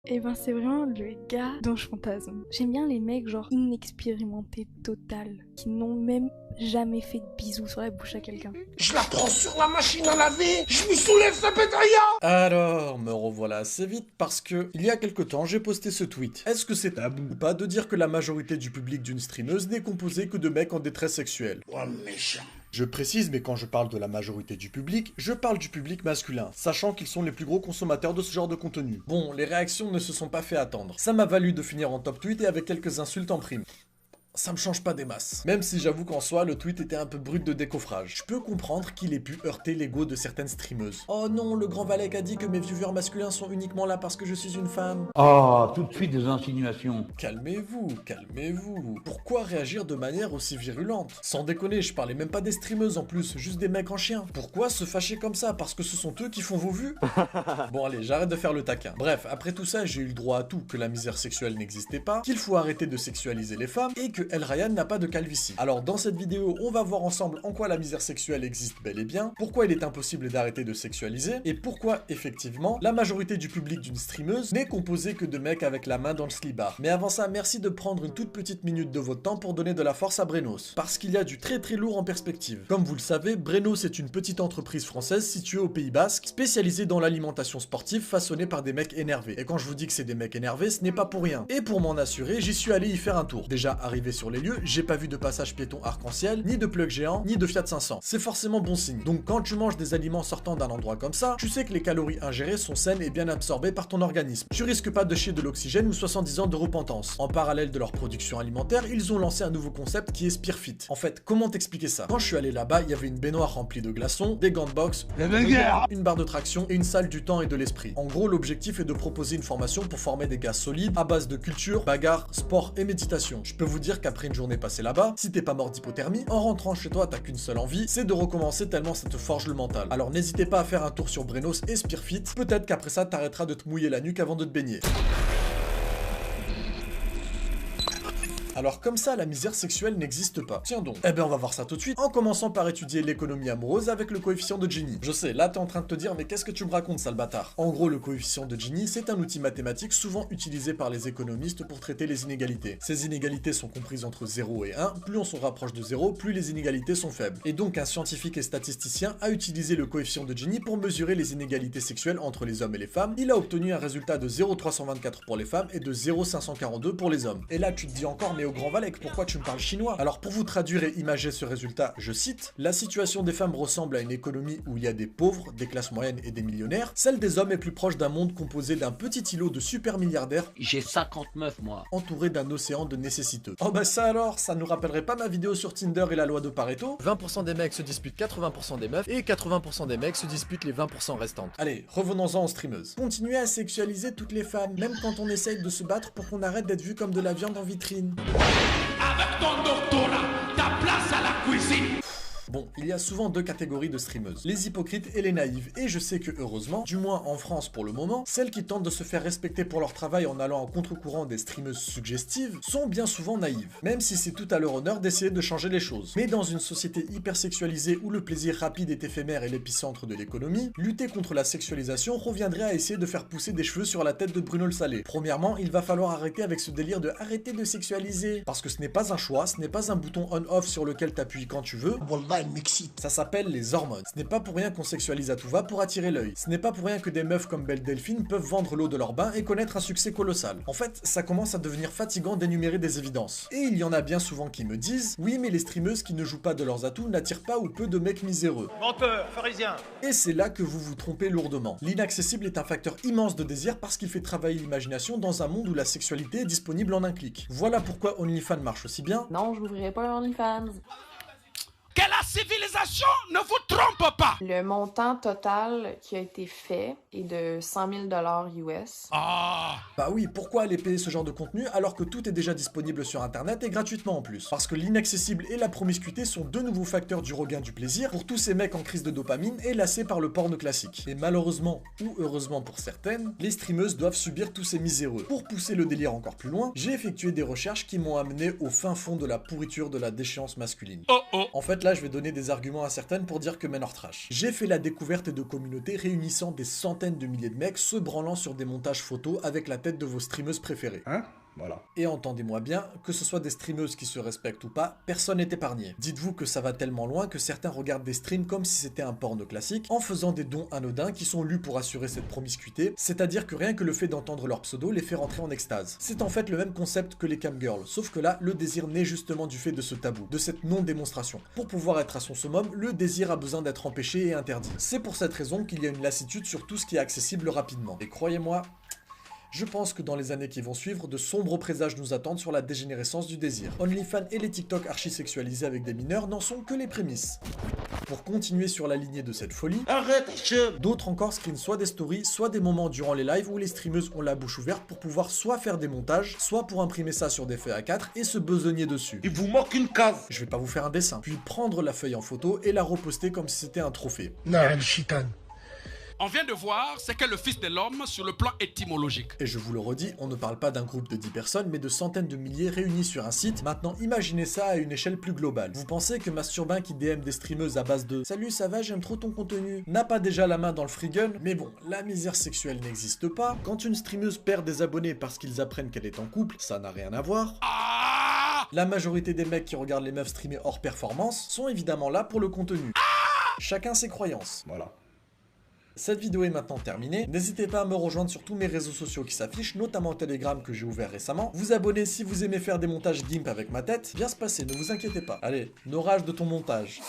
Et ben c'est vraiment le gars dont je fantasme. J'aime bien les mecs genre inexpérimentés total, qui n'ont même jamais fait de bisous sur la bouche à quelqu'un. Je la prends sur la machine à laver, je lui soulève sa pétria. Alors, me revoilà assez vite parce que, il y a quelque temps, j'ai posté ce tweet. Est-ce que c'est tabou ou pas de dire que la majorité du public d'une streameuse n'est composée que de mecs en détresse sexuelle? Oh méchant. Je précise, mais quand je parle de la majorité du public, je parle du public masculin, sachant qu'ils sont les plus gros consommateurs de ce genre de contenu. Bon, les réactions ne se sont pas fait attendre. Ça m'a valu de finir en top tweet et avec quelques insultes en prime. Ça me change pas des masses. Même si j'avoue qu'en soi, le tweet était un peu brut de décoffrage. Je peux comprendre qu'il ait pu heurter l'ego de certaines streameuses. Oh non, le grand Valek a dit que mes viewers masculins sont uniquement là parce que je suis une femme. Oh, tout de suite des insinuations. Calmez-vous, calmez-vous. Pourquoi réagir de manière aussi virulente? Sans déconner, je parlais même pas des streameuses en plus, juste des mecs en chien. Pourquoi se fâcher comme ça? Parce que ce sont eux qui font vos vues? Bon allez, j'arrête de faire le taquin. Bref, après tout ça, j'ai eu le droit à tout, que la misère sexuelle n'existait pas, qu'il faut arrêter de sexualiser les femmes, et que El Ryan n'a pas de calvitie. Alors dans cette vidéo, on va voir ensemble en quoi la misère sexuelle existe bel et bien, pourquoi il est impossible d'arrêter de sexualiser, et pourquoi, effectivement, la majorité du public d'une streameuse n'est composée que de mecs avec la main dans le slibard. Mais avant ça, merci de prendre une toute petite minute de votre temps pour donner de la force à Brenos, parce qu'il y a du très très lourd en perspective. Comme vous le savez, Brenos est une petite entreprise française située au Pays Basque, spécialisée dans l'alimentation sportive façonnée par des mecs énervés. Et quand je vous dis que c'est des mecs énervés, ce n'est pas pour rien. Et pour m'en assurer, j'y suis allé y faire un tour. Déjà arrivé sur les lieux, j'ai pas vu de passage piéton arc-en-ciel, ni de plug géant, ni de Fiat 500. C'est forcément bon signe. Donc quand tu manges des aliments sortant d'un endroit comme ça, tu sais que les calories ingérées sont saines et bien absorbées par ton organisme. Tu risques pas de chier de l'oxygène ou 70 ans de repentance. En parallèle de leur production alimentaire, ils ont lancé un nouveau concept qui est Spearfit. En fait, comment t'expliquer ça? Quand je suis allé là-bas, il y avait une baignoire remplie de glaçons, des gants de boxe, une barre de traction et une salle du temps et de l'esprit. En gros, l'objectif est de proposer une formation pour former des gars solides à base de culture, bagarre, sport et méditation. Je peux vous dire qu'après une journée passée là-bas, si t'es pas mort d'hypothermie, en rentrant chez toi, t'as qu'une seule envie, c'est de recommencer tellement ça te forge le mental. Alors n'hésitez pas à faire un tour sur Brenos et Spearfit, peut-être qu'après ça t'arrêteras de te mouiller la nuque avant de te baigner. Alors comme ça, la misère sexuelle n'existe pas. Tiens donc. Eh ben on va voir ça tout de suite, en commençant par étudier l'économie amoureuse avec le coefficient de Gini. Je sais, là t'es en train de te dire, mais qu'est-ce que tu me racontes, sale bâtard? En gros, le coefficient de Gini, c'est un outil mathématique souvent utilisé par les économistes pour traiter les inégalités. Ces inégalités sont comprises entre 0 et 1, plus on se rapproche de 0, plus les inégalités sont faibles. Et donc un scientifique et statisticien a utilisé le coefficient de Gini pour mesurer les inégalités sexuelles entre les hommes et les femmes. Il a obtenu un résultat de 0,324 pour les femmes et de 0,542 pour les hommes. Et là tu te dis encore, mais au grand Valek, pourquoi tu me parles chinois? Alors pour vous traduire et imager ce résultat, je cite: la situation des femmes ressemble à une économie où il y a des pauvres, des classes moyennes et des millionnaires. Celle des hommes est plus proche d'un monde composé d'un petit îlot de super milliardaires. J'ai 50 meufs, moi. Entouré d'un océan de nécessiteux. Oh bah ça alors, ça nous rappellerait pas ma vidéo sur Tinder et la loi de Pareto? 20% des mecs se disputent 80% des meufs et 80% des mecs se disputent les 20% restantes. Allez, revenons-en aux streameuses. Continuez à sexualiser toutes les femmes, même quand on essaye de se battre pour qu'on arrête d'être vu comme de la viande en vitrine. Avec ton doctorat, ta place à la cuisine. Bon, il y a souvent deux catégories de streameuses, les hypocrites et les naïves, et je sais que heureusement, du moins en France pour le moment, celles qui tentent de se faire respecter pour leur travail en allant en contre-courant des streameuses suggestives sont bien souvent naïves, même si c'est tout à leur honneur d'essayer de changer les choses. Mais dans une société hyper sexualisée où le plaisir rapide est éphémère et l'épicentre de l'économie, lutter contre la sexualisation reviendrait à essayer de faire pousser des cheveux sur la tête de Bruno le Salé. Premièrement, il va falloir arrêter avec ce délire de arrêter de sexualiser, parce que ce n'est pas un choix, ce n'est pas un bouton on-off sur lequel t'appuies quand tu veux. Ça s'appelle les hormones. Ce n'est pas pour rien qu'on sexualise à tout va pour attirer l'œil. Ce n'est pas pour rien que des meufs comme Belle Delphine peuvent vendre l'eau de leur bain et connaître un succès colossal. En fait, ça commence à devenir fatigant d'énumérer des évidences. Et il y en a bien souvent qui me disent: oui, mais les streameuses qui ne jouent pas de leurs atouts n'attirent pas ou peu de mecs miséreux. Menteur, pharisien. Et c'est là que vous vous trompez lourdement. L'inaccessible est un facteur immense de désir parce qu'il fait travailler l'imagination dans un monde où la sexualité est disponible en un clic. Voilà pourquoi OnlyFans marche aussi bien. Non, je n'ouvrirai pas un OnlyFans. Que la civilisation ne vous trompe pas. Le montant total qui a été fait est de 100 000 $ US. Ah. Bah oui, pourquoi aller payer ce genre de contenu alors que tout est déjà disponible sur internet et gratuitement en plus? Parce que l'inaccessible et la promiscuité sont deux nouveaux facteurs du regain du plaisir pour tous ces mecs en crise de dopamine et lassés par le porno classique. Et malheureusement, ou heureusement pour certaines, les streameuses doivent subir tous ces miséreux. Pour pousser le délire encore plus loin, j'ai effectué des recherches qui m'ont amené au fin fond de la pourriture de la déchéance masculine. Oh oh. En fait, là, je vais donner donner des arguments à certaines pour dire que men are trash. J'ai fait la découverte de communautés réunissant des centaines de milliers de mecs se branlant sur des montages photos avec la tête de vos streameuses préférées. Hein? Voilà. Et entendez-moi bien, que ce soit des streameuses qui se respectent ou pas, personne n'est épargné. Dites-vous que ça va tellement loin que certains regardent des streams comme si c'était un porno classique, en faisant des dons anodins qui sont lus pour assurer cette promiscuité, c'est-à-dire que rien que le fait d'entendre leur pseudo les fait rentrer en extase. C'est en fait le même concept que les camgirls, sauf que là, le désir naît justement du fait de ce tabou, de cette non-démonstration. Pour pouvoir être à son summum, le désir a besoin d'être empêché et interdit. C'est pour cette raison qu'il y a une lassitude sur tout ce qui est accessible rapidement. Et croyez-moi, je pense que dans les années qui vont suivre, de sombres présages nous attendent sur la dégénérescence du désir. OnlyFans et les TikTok archi-sexualisés avec des mineurs n'en sont que les prémices. Pour continuer sur la lignée de cette folie, d'autres encore screenent soit des stories, soit des moments durant les lives où les streameuses ont la bouche ouverte pour pouvoir soit faire des montages, soit pour imprimer ça sur des feuilles A4 et se besogner dessus. Il vous manque une case. Je vais pas vous faire un dessin, puis prendre la feuille en photo et la reposter comme si c'était un trophée. Non, chitane. On vient de voir ce qu'est le Fils de l'homme sur le plan étymologique. Et je vous le redis, on ne parle pas d'un groupe de 10 personnes, mais de centaines de milliers réunis sur un site. Maintenant, imaginez ça à une échelle plus globale. Vous pensez que Masturbin qui DM des streameuses à base de « Salut, ça va, j'aime trop ton contenu » n'a pas déjà la main dans le free gun? Mais bon, la misère sexuelle n'existe pas. Quand une streameuse perd des abonnés parce qu'ils apprennent qu'elle est en couple, ça n'a rien à voir. La majorité des mecs qui regardent les meufs streamer hors performance sont évidemment là pour le contenu. Chacun ses croyances. Voilà. Cette vidéo est maintenant terminée. N'hésitez pas à me rejoindre sur tous mes réseaux sociaux qui s'affichent, notamment Telegram que j'ai ouvert récemment. Vous abonner si vous aimez faire des montages GIMP avec ma tête. Bien se passer, ne vous inquiétez pas. Allez, nos rages de ton montage.